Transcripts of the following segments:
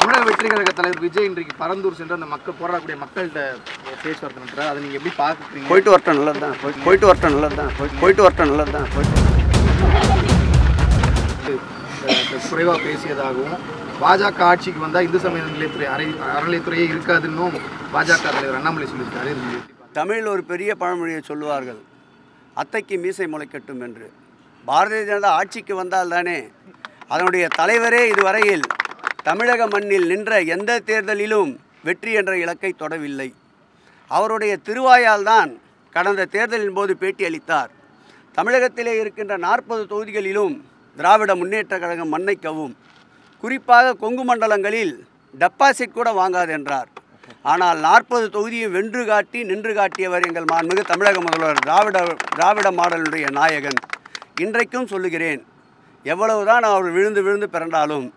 தமிழக வெற்றி கழக தலைவர் விஜய் இன்றைக்கு பரந்தூர் சென்று அந்த மக்கள் போராடக்கூடிய மக்கள்கிட்ட பேச்சுவார்த்தை நடத்துறாரு. அதை நீங்கள் எப்படி பார்க்குறீங்க? போயிட்டு வரட்டும், நல்லது தான். போயிட்டு வரட்டும், நல்லது தான். போயிட்டு வரட்டும், நல்லது தான். குறைவாக பேசியதாகவும் பாஜக ஆட்சிக்கு வந்தால் இந்து சமய அறநிலையத்துறையே இருக்காதுன்னும் பாஜக தலைவர் அண்ணாமலை சொல்லியிருக்காரு. தமிழில் ஒரு பெரிய பழமொழியை சொல்லுவார்கள், அத்தைக்கு மீசை முளைக்கட்டும் என்று. பாரதிய ஜனதா ஆட்சிக்கு வந்தால் தானே அதனுடைய தலைவரே இதுவரையில் தமிழக மண்ணில் நின்ற எந்த தேர்தலிலும் வெற்றி என்ற இலக்கை தொடவில்லை. அவருடைய திருவாயால் தான் கடந்த தேர்தலின் போது பேட்டி அளித்தார். தமிழகத்திலே இருக்கின்ற 40 தொகுதிகளிலும் திராவிட முன்னேற்ற கழகம் மண்ணை கவும், குறிப்பாக கொங்கு மண்டலங்களில் டெபாசிட் கூட வாங்காது என்றார். ஆனால் 40 தொகுதியும் வென்று காட்டி நின்று காட்டியவர் எங்கள் மாண்புமிகு தமிழக முதல்வர் திராவிட மாடலுடைய நாயகன். இன்றைக்கும் சொல்லுகிறேன், எவ்வளவுதான் அவர் விழுந்து விழுந்து பிறண்டாலும்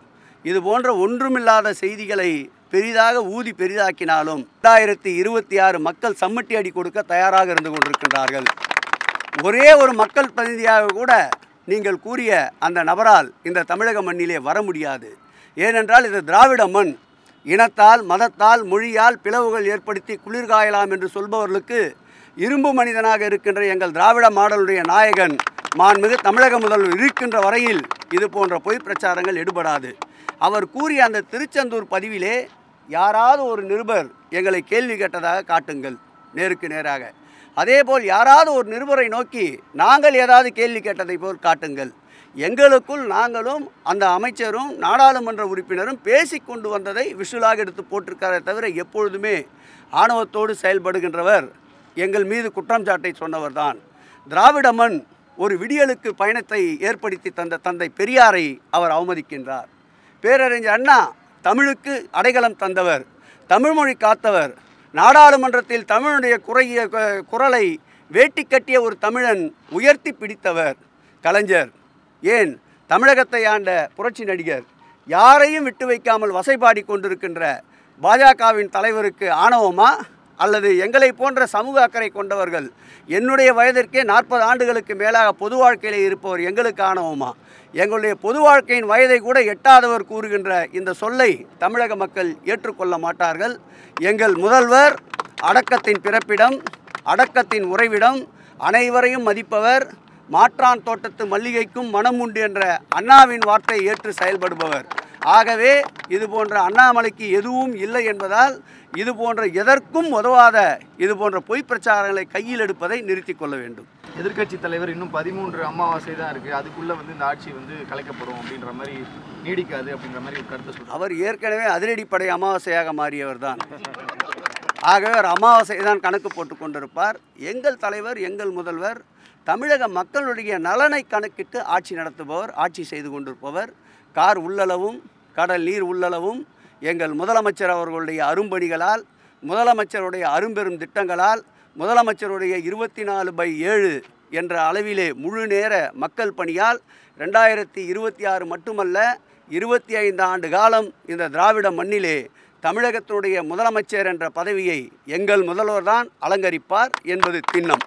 இது போன்ற ஒன்றுமில்லாத செய்திகளை பெரிதாக ஊதி பெரிதாக்கினாலும் 2026 மக்கள் சம்மட்டி அடி கொடுக்க தயாராக இருந்து கொண்டிருக்கின்றார்கள். ஒரே ஒரு மக்கள் பிரதிநிதியாக கூட நீங்கள் கூறிய அந்த நபரால் இந்த தமிழக மண்ணிலே வர முடியாது. ஏனென்றால் இது திராவிட மண். இனத்தால், மதத்தால், மொழியால் பிளவுகள் ஏற்படுத்தி குளிர்காயலாம் என்று சொல்பவர்களுக்கு இரும்பு மனிதனாக இருக்கின்ற எங்கள் திராவிட மாடலுடைய நாயகன் மாண்புமிகு தமிழக முதல்வர் இருக்கின்ற வரையில் இது போன்ற பொய் பிரச்சாரங்கள் எடுபடாது. அவர் கூறிய அந்த திருச்செந்தூர் பதிவிலே யாராவது ஒரு நிருபர் எங்களை கேள்வி கேட்டதாக காட்டுங்கள், நேருக்கு நேராக. அதேபோல் யாராவது ஒரு நிருபரை நோக்கி நாங்கள் ஏதாவது கேள்வி கேட்டதை போல் காட்டுங்கள். எங்களுக்குள் நாங்களும் அந்த அமைச்சரும் நாடாளுமன்ற உறுப்பினரும் பேசி கொண்டு வந்ததை விஷுவலாக எடுத்து போட்டிருக்காரே தவிர எப்பொழுதுமே ஆணவத்தோடு செயல்படுகின்றவர் எங்கள் மீது குற்றஞ்சாட்டை சொன்னவர் தான். திராவிட மண் ஒரு விடியலுக்கு பயணத்தை ஏற்படுத்தி தந்த தந்தை பெரியாரை அவர் அவமதிக்கின்றார். பேரறிஞர் அண்ணா தமிழுக்கு அடைக்கலம் தந்தவர், தமிழ்மொழி காத்தவர், நாடாளுமன்றத்தில் தமிழுடைய குரலை வேட்டி கட்டிய ஒரு தமிழன் உயர்த்தி பிடித்தவர் கலைஞர். ஏன் தமிழகத்தை ஆண்ட புரட்சி நடிகர் யாரையும் விட்டு வைக்காமல் வசைபாடி கொண்டிருக்கின்ற பாஜகவின் தலைவருக்கு ஆணவமா, அல்லது எங்களை போன்ற சமூக அக்கறை கொண்டவர்கள் என்னுடைய வயதிற்கே 40 ஆண்டுகளுக்கு மேலாக பொது வாழ்க்கையில் இருப்பவர் எங்களுக்கு ஆணவமா? எங்களுடைய பொது வாழ்க்கையின் வயதை கூட எட்டாதவர் கூறுகின்ற இந்த சொல்லை தமிழக மக்கள் ஏற்றுக்கொள்ள மாட்டார்கள். எங்கள் முதல்வர் அடக்கத்தின் பிறப்பிடம், அடக்கத்தின் உறைவிடம், அனைவரையும் மதிப்பவர், மாற்றான் தோட்டத்து மல்லிகைக்கும் மனம் உண்டு என்ற அண்ணாவின் வார்த்தையை ஏற்று செயல்படுபவர். ஆகவே இது போன்ற அண்ணாமலைக்கு எதுவும் இல்லை என்பதால் இது போன்ற எதற்கும் உதவாத இது போன்ற பொய் பிரச்சாரங்களை கையில் எடுப்பதை நிறுத்தி கொள்ள வேண்டும். எதிர்க்கட்சி தலைவர் இன்னும் 13 அமாவாசை தான் இருக்குது, அதுக்குள்ளே இந்த ஆட்சி கலைக்கப்படும் அப்படின்ற மாதிரி, நீடிக்காது அப்படின்ற மாதிரி ஒரு கருத்தை சொல்லுங்கள். அவர் ஏற்கனவே அதிரடிப்படை அமாவாசையாக மாறியவர் தான். ஆகவே அவர் அமாவாசை தான் கணக்கு போட்டு கொண்டிருப்பார். எங்கள் தலைவர், எங்கள் முதல்வர் தமிழக மக்களுடைய நலனை கணக்கிட்டு ஆட்சி நடத்துபவர், ஆட்சி செய்து கொண்டிருப்பவர். கார் உள்ளளவும் கடல் நீர் உள்ளளவும் எங்கள் முதலமைச்சர் அவர்களுடைய அரும்பணிகளால், முதலமைச்சருடைய அரும்பெரும் திட்டங்களால், முதலமைச்சருடைய 24/7 என்ற அளவிலே முழு நேர மக்கள் பணியால் 2026 மட்டுமல்ல 25 ஆண்டு காலம் இந்த திராவிட மண்ணிலே தமிழகத்தினுடைய முதலமைச்சர் என்ற பதவியை எங்கள் முதல்வர் தான் அலங்கரிப்பார் என்பது திண்ணம்.